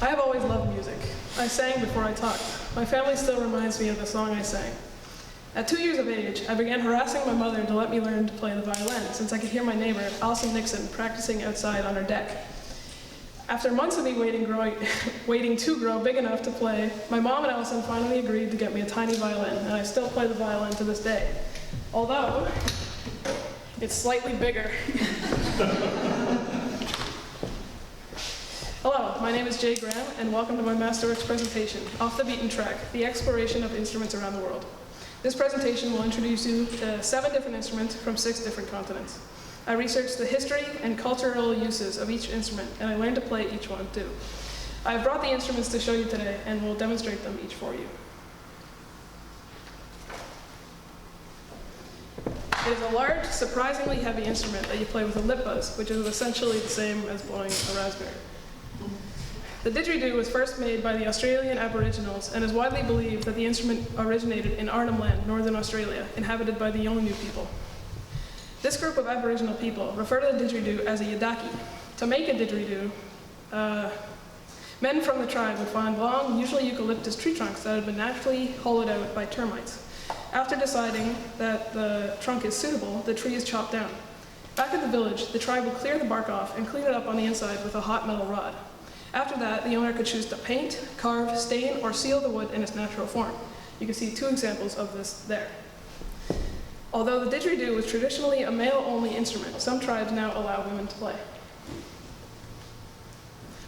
I have always loved music. I sang before I talked. My family still reminds me of the song I sang. At 2 years of age, I began harassing my mother to let me learn to play the violin, since I could hear my neighbor, Allison Nixon, practicing outside on her deck. After months of me waiting to grow big enough to play, my mom and Allison finally agreed to get me a tiny violin, and I still play the violin to this day. Although, it's slightly bigger. Hello, my name is Jay Graham, and welcome to my Masterworks presentation, Off the Beaten Track, the exploration of instruments around the world. This presentation will introduce you to 7 different instruments from 6 different continents. I researched the history and cultural uses of each instrument, and I learned to play each one too. I have brought the instruments to show you today, and will demonstrate them each for you. It is a large, surprisingly heavy instrument that you play with a lip buzz, which is essentially the same as blowing a raspberry. The didgeridoo was first made by the Australian Aboriginals and is widely believed that the instrument originated in Arnhem Land, Northern Australia, inhabited by the Yolngu people. This group of Aboriginal people refer to the didgeridoo as a yidaki. To make a didgeridoo, men from the tribe would find long, usually eucalyptus tree trunks that had been naturally hollowed out by termites. After deciding that the trunk is suitable, the tree is chopped down. Back at the village, the tribe would clear the bark off and clean it up on the inside with a hot metal rod. After that, the owner could choose to paint, carve, stain, or seal the wood in its natural form. You can see 2 examples of this there. Although the didgeridoo was traditionally a male-only instrument, some tribes now allow women to play.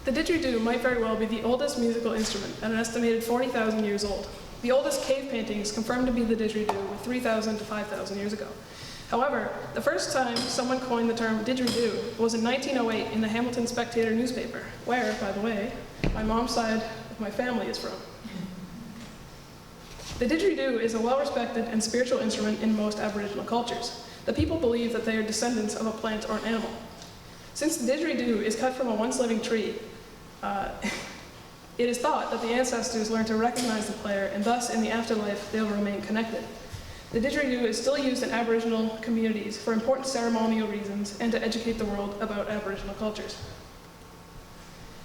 The didgeridoo might very well be the oldest musical instrument, at an estimated 40,000 years old. The oldest cave paintings confirm to be the didgeridoo with 3,000 to 5,000 years ago. However, the first time someone coined the term didgeridoo was in 1908 in the Hamilton Spectator newspaper, where, by the way, my mom's side of my family is from. The didgeridoo is a well-respected and spiritual instrument in most Aboriginal cultures. The people believe that they are descendants of a plant or an animal. Since the didgeridoo is cut from a once-living tree, it is thought that the ancestors learned to recognize the player, and thus, in the afterlife, they'll remain connected. The didgeridoo is still used in Aboriginal communities for important ceremonial reasons and to educate the world about Aboriginal cultures.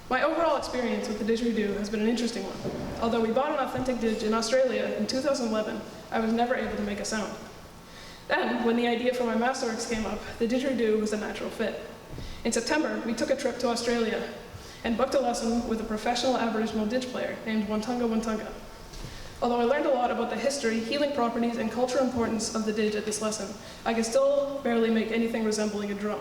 My overall experience with the didgeridoo has been an interesting one. Although we bought an authentic didge in Australia in 2011, I was never able to make a sound. Then, when the idea for my Masterworks came up, the didgeridoo was a natural fit. In September, we took a trip to Australia and booked a lesson with a professional Aboriginal didge player named Wantunga Wantunga. Although I learned a lot about the history, healing properties, and cultural importance of the didge at this lesson, I could still barely make anything resembling a drum.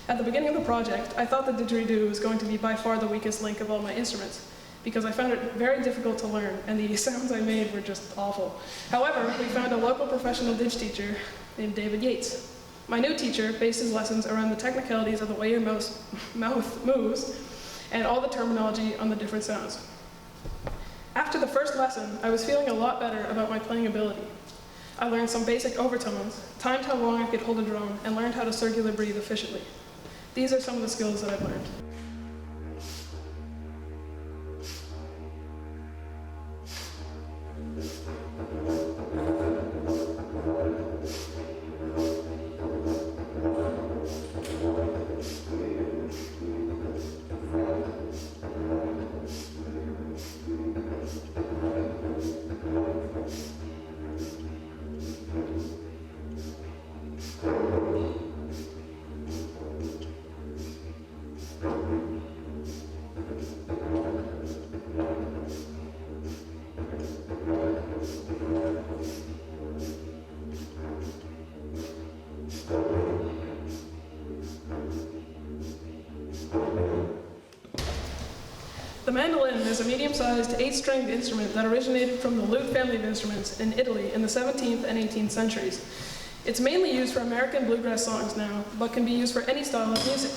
At the beginning of the project, I thought the didgeridoo was going to be by far the weakest link of all my instruments, because I found it very difficult to learn, and the sounds I made were just awful. However, we found a local professional didge teacher named David Yates. My new teacher based his lessons around the technicalities of the way your mouth moves, and all the terminology on the different sounds. After the first lesson, I was feeling a lot better about my playing ability. I learned some basic overtones, timed how long I could hold a drum, and learned how to circular breathe efficiently. These are some of the skills that I've learned. The mandolin is a medium-sized 8-stringed instrument that originated from the lute family of instruments in Italy in the 17th and 18th centuries. It's mainly used for American bluegrass songs now, but can be used for any style of music.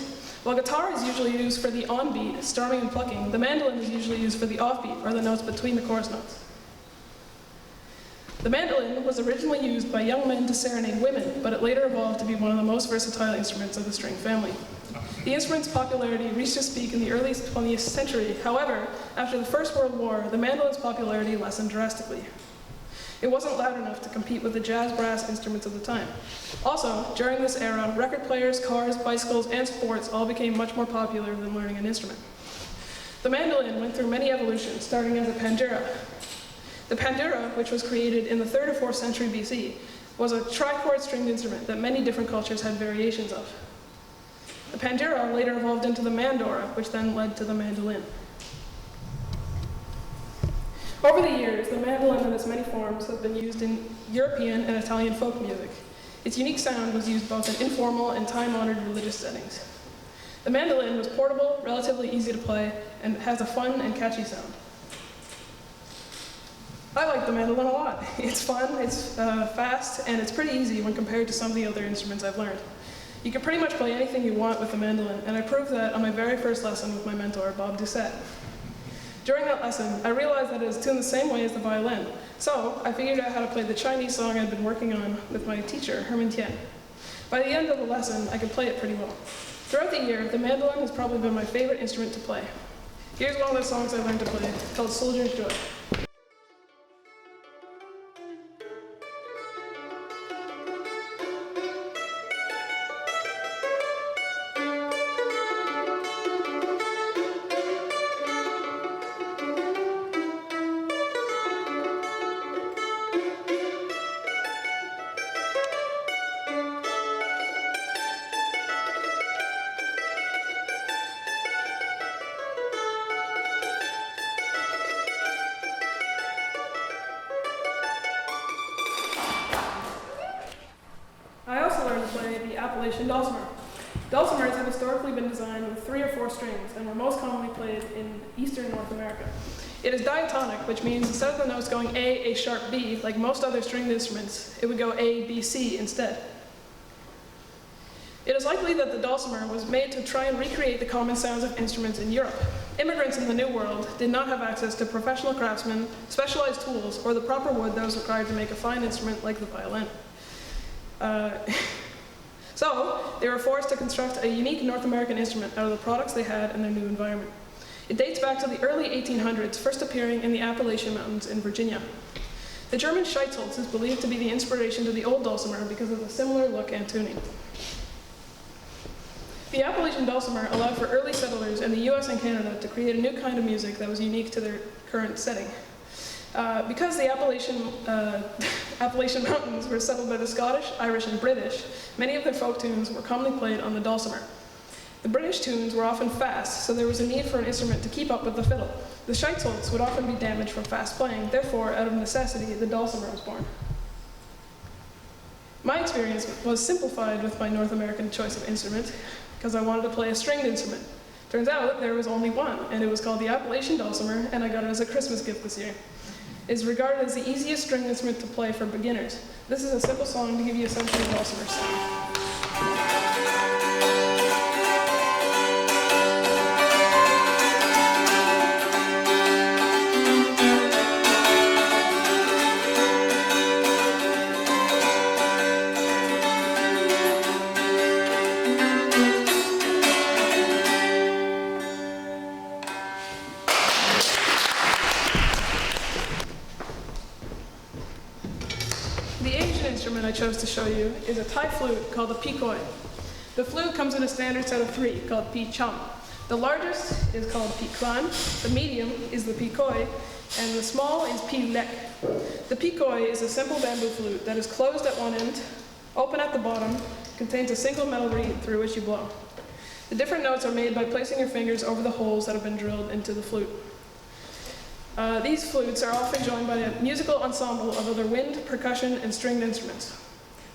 While guitar is usually used for the on-beat, strumming and plucking, the mandolin is usually used for the off-beat, or the notes between the chorus notes. The mandolin was originally used by young men to serenade women, but it later evolved to be one of the most versatile instruments of the string family. The instrument's popularity reached its peak in the early 20th century. However, after the First World War, the mandolin's popularity lessened drastically. It wasn't loud enough to compete with the jazz brass instruments of the time. Also, during this era, record players, cars, bicycles, and sports all became much more popular than learning an instrument. The mandolin went through many evolutions, starting as a mbira. The mbira, which was created in the 3rd or 4th century BC, was a trichord stringed instrument that many different cultures had variations of. The mbira later evolved into the mandora, which then led to the mandolin. Over the years, the mandolin in its many forms has been used in European and Italian folk music. Its unique sound was used both in informal and time-honored religious settings. The mandolin was portable, relatively easy to play, and has a fun and catchy sound. I like the mandolin a lot. It's fun, it's fast, and it's pretty easy when compared to some of the other instruments I've learned. You can pretty much play anything you want with the mandolin, and I proved that on my very first lesson with my mentor, Bob Doucette. During that lesson, I realized that it is tuned the same way as the violin, so I figured out how to play the Chinese song I'd been working on with my teacher, Herman Tian. By the end of the lesson, I could play it pretty well. Throughout the year, the mandolin has probably been my favorite instrument to play. Here's one of the songs I learned to play, called Soldier's Joy. I also learned to play the Appalachian Dulcimer. Dulcimers have historically been designed with 3 or 4 strings and were most commonly played in eastern North America. It is diatonic, which means instead of the notes going A sharp, B, like most other stringed instruments, it would go A, B, C instead. It is likely that the dulcimer was made to try and recreate the common sounds of instruments in Europe. Immigrants in the New World did not have access to professional craftsmen, specialized tools, or the proper wood that was required to make a fine instrument like the violin. So, they were forced to construct a unique North American instrument out of the products they had in their new environment. It dates back to the early 1800s, first appearing in the Appalachian Mountains in Virginia. The German Scheitholz is believed to be the inspiration to the old dulcimer because of the similar look and tuning. The Appalachian Dulcimer allowed for early settlers in the US and Canada to create a new kind of music that was unique to their current setting. Because the Appalachian Mountains were settled by the Scottish, Irish, and British, many of their folk tunes were commonly played on the dulcimer. The British tunes were often fast, so there was a need for an instrument to keep up with the fiddle. The Scheitholz would often be damaged from fast playing, therefore, out of necessity, the dulcimer was born. My experience was simplified with my North American choice of instrument, because I wanted to play a stringed instrument. Turns out there was only one, and it was called the Appalachian Dulcimer, and I got it as a Christmas gift this year. It is regarded as the easiest string instrument to play for beginners. This is a simple song to give you a sense of the dulcimer sound. I chose to show you is a Thai flute called the pikoi. The flute comes in a standard set of 3 called pi cham. The largest is called pi klan, the medium is the pikoi, and the small is pi lek. The pikoi is a simple bamboo flute that is closed at one end, open at the bottom, contains a single metal reed through which you blow. The different notes are made by placing your fingers over the holes that have been drilled into the flute. These flutes are often joined by a musical ensemble of other wind, percussion, and stringed instruments.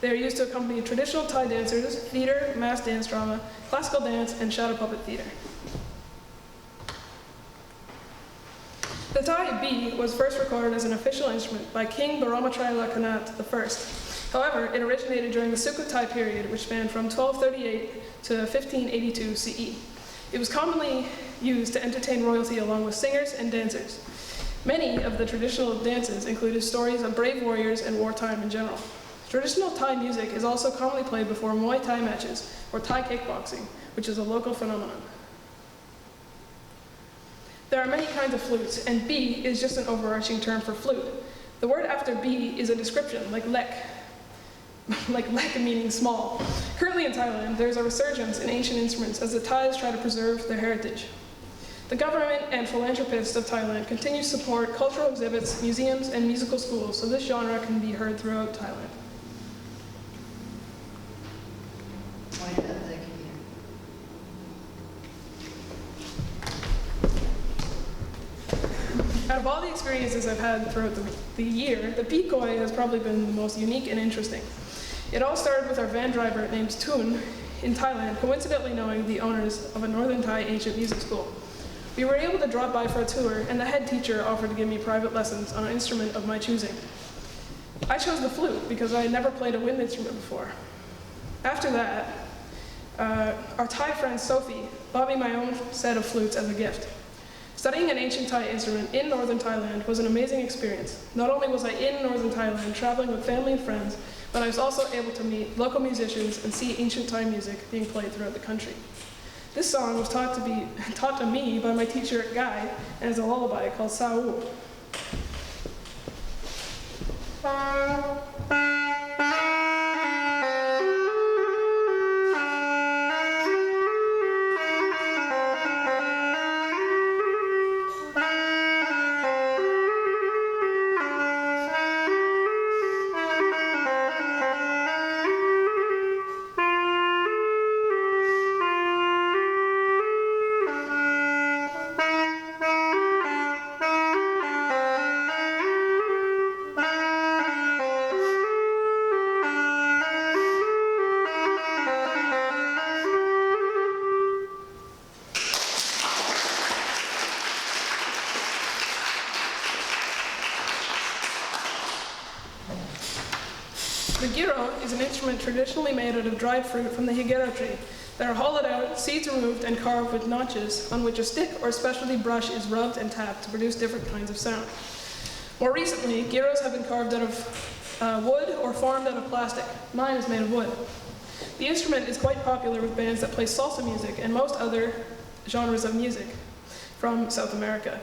They are used to accompany traditional Thai dancers, theater, mass dance drama, classical dance, and shadow puppet theater. The Thai B was first recorded as an official instrument by King Baramatraya Kanat I. However, it originated during the Sukhothai period, which spanned from 1238 to 1582 CE. It was commonly used to entertain royalty along with singers and dancers. Many of the traditional dances included stories of brave warriors and wartime in general. Traditional Thai music is also commonly played before Muay Thai matches or Thai kickboxing, which is a local phenomenon. There are many kinds of flutes, and B is just an overarching term for flute. The word after B is a description, like lek meaning small. Currently in Thailand, there is a resurgence in ancient instruments as the Thais try to preserve their heritage. The government and philanthropists of Thailand continue to support cultural exhibits, museums, and musical schools, so this genre can be heard throughout Thailand. Out of all the experiences I've had throughout the year, the Pikoi has probably been the most unique and interesting. It all started with our van driver named Toon in Thailand, coincidentally knowing the owners of a Northern Thai ancient music school. We were able to drop by for a tour, and the head teacher offered to give me private lessons on an instrument of my choosing. I chose the flute because I had never played a wind instrument before. After that, our Thai friend Sophie bought me my own set of flutes as a gift. Studying an ancient Thai instrument in northern Thailand was an amazing experience. Not only was I in northern Thailand traveling with family and friends, but I was also able to meet local musicians and see ancient Thai music being played throughout the country. This song was taught to me by my teacher Guy, and is a lullaby called Sao. The gyro is an instrument traditionally made out of dried fruit from the higuera tree that are hollowed out, seeds removed, and carved with notches on which a stick or specialty brush is rubbed and tapped to produce different kinds of sound. More recently, gyros have been carved out of wood or formed out of plastic. Mine is made of wood. The instrument is quite popular with bands that play salsa music and most other genres of music from South America.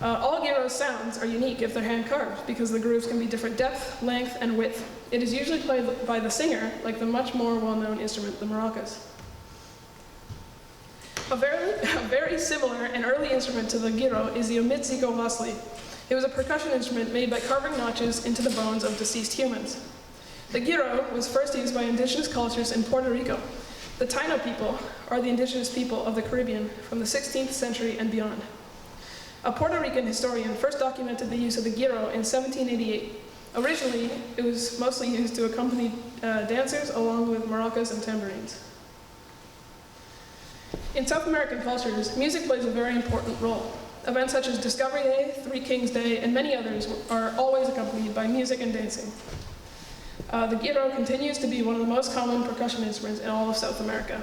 All gyro sounds are unique if they're hand-carved because the grooves can be different depth, length, and width. It is usually played by the singer, like the much more well-known instrument, the maracas. A very similar and early instrument to the gyro is the omitsiko vasli. It was a percussion instrument made by carving notches into the bones of deceased humans. The gyro was first used by indigenous cultures in Puerto Rico. The Taino people are the indigenous people of the Caribbean from the 16th century and beyond. A Puerto Rican historian first documented the use of the gyro in 1788. Originally, it was mostly used to accompany dancers along with maracas and tambourines. In South American cultures, music plays a very important role. Events such as Discovery Day, Three Kings Day, and many others are always accompanied by music and dancing. The gyro continues to be one of the most common percussion instruments in all of South America.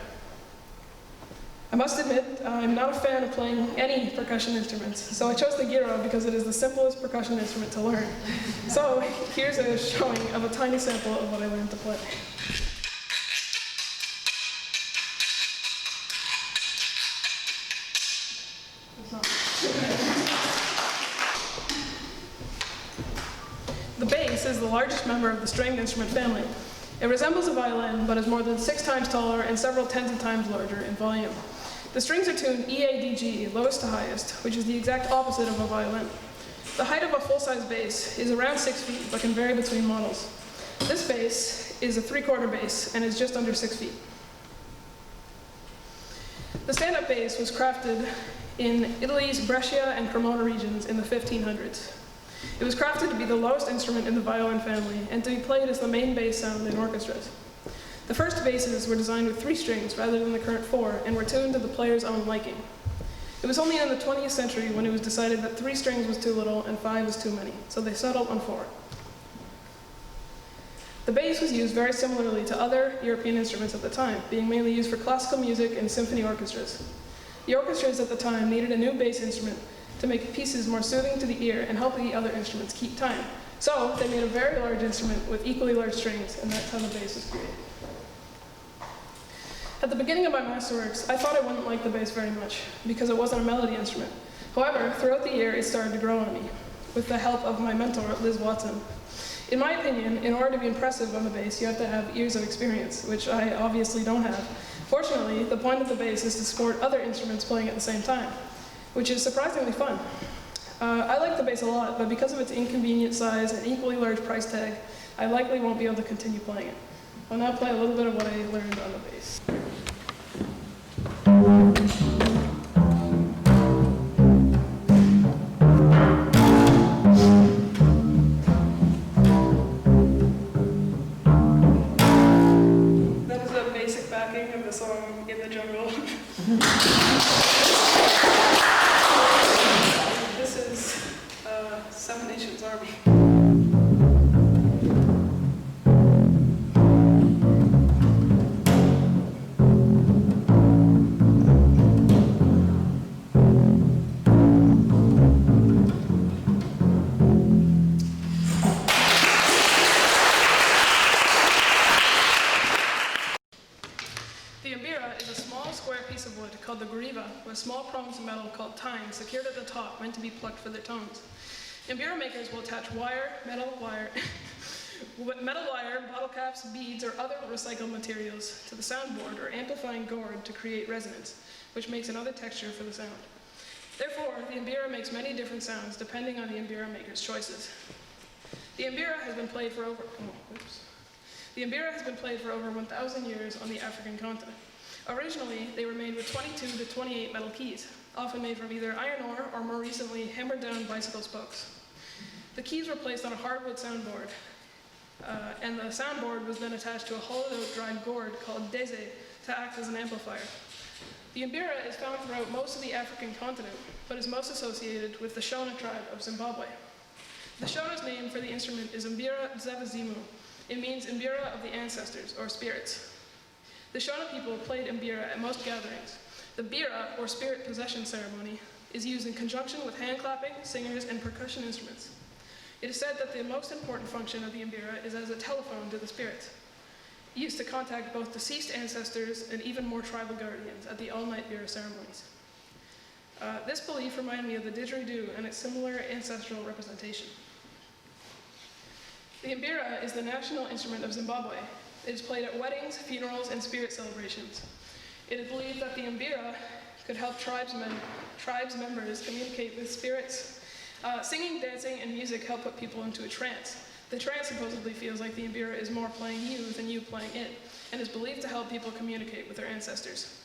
I must admit, I'm not a fan of playing any percussion instruments, so I chose the gyro because it is the simplest percussion instrument to learn. So here's a showing of a tiny sample of what I learned to play. The bass is the largest member of the stringed instrument family. It resembles a violin, but is more than 6 times taller and several tens of times larger in volume. The strings are tuned EADG, lowest to highest, which is the exact opposite of a violin. The height of a full-size bass is around 6 feet, but can vary between models. This bass is a 3/4 bass and is just under 6 feet. The stand-up bass was crafted in Italy's Brescia and Cremona regions in the 1500s. It was crafted to be the lowest instrument in the violin family and to be played as the main bass sound in orchestras. The first basses were designed with 3 strings rather than the current 4 and were tuned to the player's own liking. It was only in the 20th century when it was decided that 3 strings was too little and 5 was too many, so they settled on 4. The bass was used very similarly to other European instruments at the time, being mainly used for classical music and symphony orchestras. The orchestras at the time needed a new bass instrument to make pieces more soothing to the ear and help the other instruments keep time. So they made a very large instrument with equally large strings, and that's how the bass was created. At the beginning of my Masterworks, I thought I wouldn't like the bass very much because it wasn't a melody instrument. However, throughout the year, it started to grow on me, with the help of my mentor, Liz Watson. In my opinion, in order to be impressive on the bass, you have to have years of experience, which I obviously don't have. Fortunately, the point of the bass is to support other instruments playing at the same time. which is surprisingly fun. I like the bass a lot, but because of its inconvenient size and equally large price tag, I likely won't be able to continue playing it. I'll now play a little bit of what I learned on the bass. That is a basic backing of the song In the Jungle. This is Seven Nations Army. The mbira is a small square piece of wood called the gariva with small prongs of metal called tine secured at the top meant to be plucked for their tones. Mbira makers will attach metal wire, bottle caps, beads, or other recycled materials to the soundboard or amplifying gourd to create resonance, which makes another texture for the sound. Therefore, the mbira makes many different sounds depending on the mbira maker's choices. The mbira has been played for over 1,000 years on the African continent. Originally, they were made with 22 to 28 metal keys, often made from either iron ore or more recently hammered down bicycle spokes. The keys were placed on a hardwood soundboard, and the soundboard was then attached to a hollowed-out dried gourd called deze to act as an amplifier. The mbira is found throughout most of the African continent, but is most associated with the Shona tribe of Zimbabwe. The Shona's name for the instrument is mbira zevazimu. It means mbira of the ancestors, or spirits. The Shona people played mbira at most gatherings. The bira, or spirit possession ceremony, is used in conjunction with hand clapping, singers, and percussion instruments. It is said that the most important function of the mbira is as a telephone to the spirits, used to contact both deceased ancestors and even more tribal guardians at the all-night bira ceremonies. This belief reminded me of the didgeridoo and its similar ancestral representation. The mbira is the national instrument of Zimbabwe. It is played at weddings, funerals, and spirit celebrations. It is believed that the mbira could help tribes members communicate with spirits. Singing, dancing, and music help put people into a trance. The trance supposedly feels like the mbira is more playing you than you playing it, and is believed to help people communicate with their ancestors.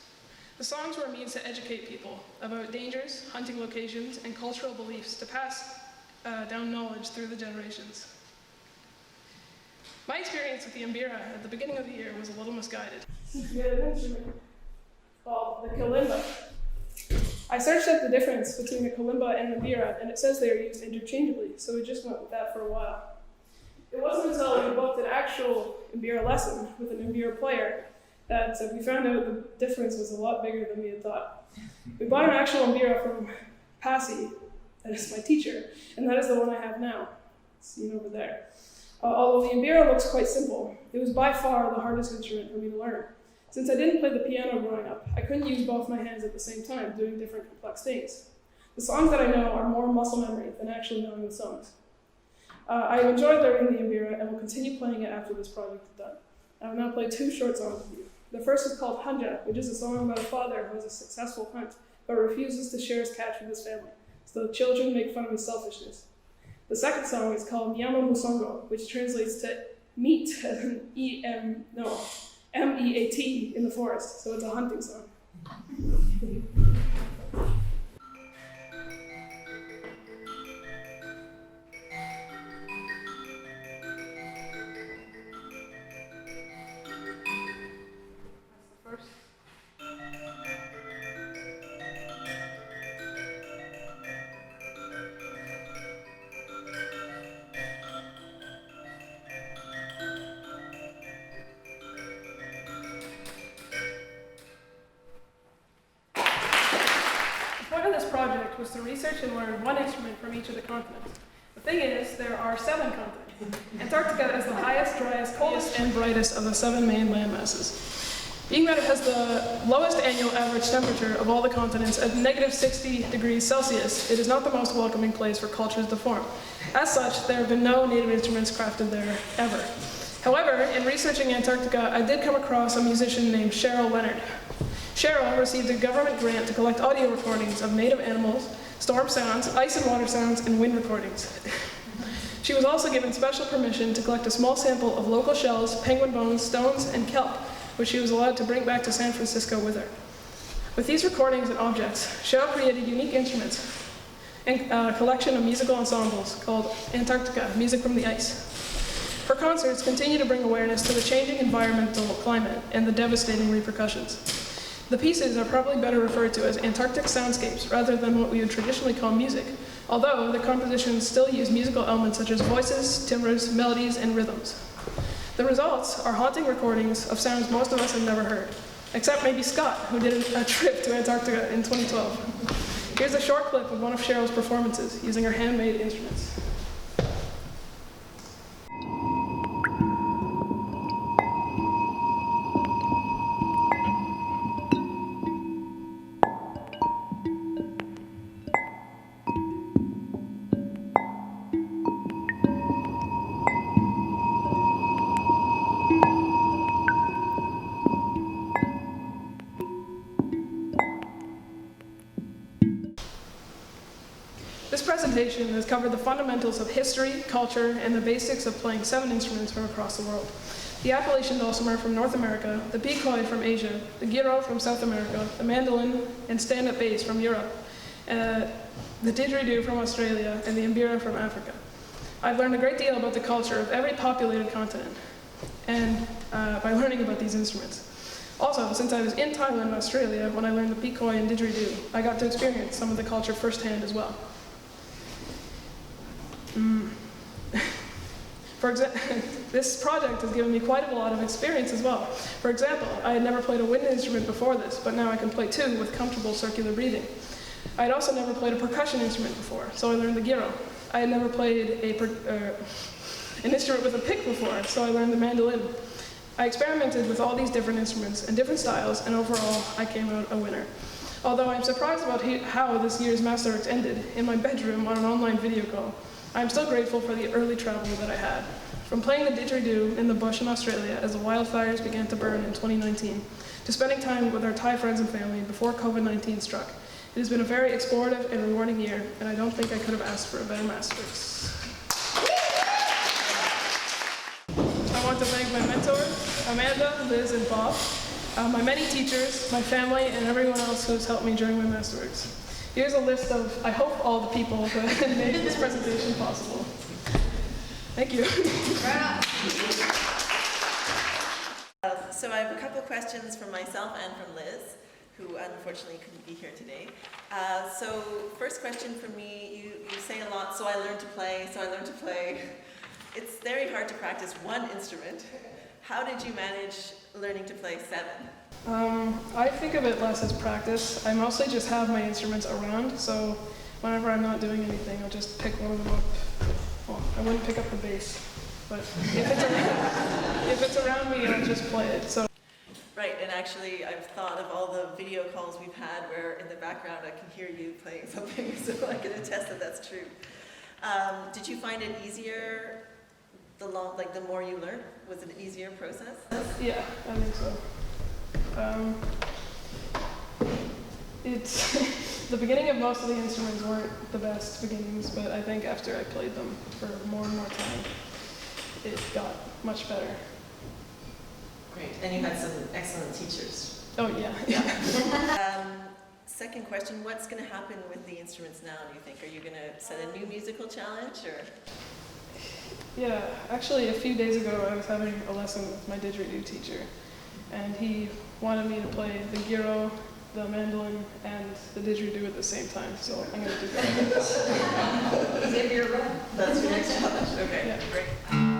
The songs were a means to educate people about dangers, hunting locations, and cultural beliefs to pass down knowledge through the generations. My experience with the mbira at the beginning of the year was a little misguided. We had an instrument called the kalimba. I searched up the difference between the kalimba and the mbira, and it says they are used interchangeably, so we just went with that for a while. It wasn't until we booked an actual mbira lesson with an mbira player that we found out the difference was a lot bigger than we had thought. We bought an actual mbira from Pasi, that is my teacher, and that is the one I have now, seen over there. Although the mbira looks quite simple, it was by far the hardest instrument for me to learn. Since I didn't play the piano growing up, I couldn't use both my hands at the same time, doing different complex things. The songs that I know are more muscle memory than actually knowing the songs. I enjoyed learning the mbira and will continue playing it after this project is done. I will now play two short songs with you. The first is called Hanja, which is a song about a father who has a successful hunt, but refuses to share his catch with his family, so the children make fun of his selfishness. The second song is called Nyama Musongo, which translates to meat, M-E-A-T in the forest, so it's a hunting song. The point of this project was to research and learn one instrument from each of the continents. The thing is, there are 7 continents. Antarctica is the highest, driest, coldest, and brightest of the 7 main land masses. Being that it has the lowest annual average temperature of all the continents at -60 degrees Celsius, it is not the most welcoming place for cultures to form. As such, there have been no native instruments crafted there ever. However, in researching Antarctica, I did come across a musician named Cheryl Leonard. Cheryl received a government grant to collect audio recordings of native animals, storm sounds, ice and water sounds, and wind recordings. She was also given special permission to collect a small sample of local shells, penguin bones, stones, and kelp, which she was allowed to bring back to San Francisco with her. With these recordings and objects, Cheryl created unique instruments and a collection of musical ensembles called Antarctica, Music from the Ice. Her concerts continue to bring awareness to the changing environmental climate and the devastating repercussions. The pieces are probably better referred to as Antarctic soundscapes rather than what we would traditionally call music, although the compositions still use musical elements such as voices, timbres, melodies, and rhythms. The results are haunting recordings of sounds most of us have never heard, except maybe Scott, who did a trip to Antarctica in 2012. Here's a short clip of one of Cheryl's performances using her handmade instruments. This presentation has covered the fundamentals of history, culture, and the basics of playing 7 instruments from across the world. The Appalachian Dulcimer from North America, the Pecoy from Asia, the gyro from South America, the mandolin and stand-up bass from Europe, the Didgeridoo from Australia, and the mbira from Africa. I've learned a great deal about the culture of every populated continent, and by learning about these instruments. Also, since I was in Thailand, Australia, when I learned the Pecoy and Didgeridoo, I got to experience some of the culture firsthand as well. This project has given me quite a lot of experience as well. For example, I had never played a wind instrument before this, but now I can play 2 with comfortable circular breathing. I had also never played a percussion instrument before, so I learned the gyro. I had never played an instrument with a pick before, so I learned the mandolin. I experimented with all these different instruments and different styles, and overall, I came out a winner. Although I'm surprised about how this year's Masterworks ended in my bedroom on an online video call, I'm still grateful for the early travel that I had. From playing the didgeridoo in the bush in Australia as the wildfires began to burn in 2019, to spending time with our Thai friends and family before COVID-19 struck. It has been a very explorative and rewarding year, and I don't think I could have asked for a better Masterworks. I want to thank my mentors, Amanda, Liz, and Bob, my many teachers, my family, and everyone else who has helped me during my Masterworks. Here's a list of, I hope, all the people that made this presentation possible. Thank you. So I have a couple questions from myself and from Liz, who unfortunately couldn't be here today. So first question for me, you say a lot, so I learned to play. It's very hard to practice one instrument. How did you manage learning to play 7? I think of it less as practice. I mostly just have my instruments around, so whenever I'm not doing anything, I'll just pick one of them up. Well, I wouldn't pick up the bass, but if it's around me, I'll just play it. So. Right, and actually I've thought of all the video calls we've had where in the background I can hear you playing something, so I can attest that that's true. Did you find it easier the more you learned? Was it an easier process? Yeah, I think so. It's the beginning of most of the instruments weren't the best beginnings, but I think after I played them for more and more time, it got much better. Great, and you had some excellent teachers. Oh yeah. Second question, what's going to happen with the instruments now, do you think? Are you going to set a new musical challenge, or? Yeah, actually a few days ago I was having a lesson with my didgeridoo teacher, and he wanted me to play the gyro, the mandolin, and the didgeridoo at the same time, so I'm going to do that. Is it your run? That's your next challenge. Okay, yeah. Great.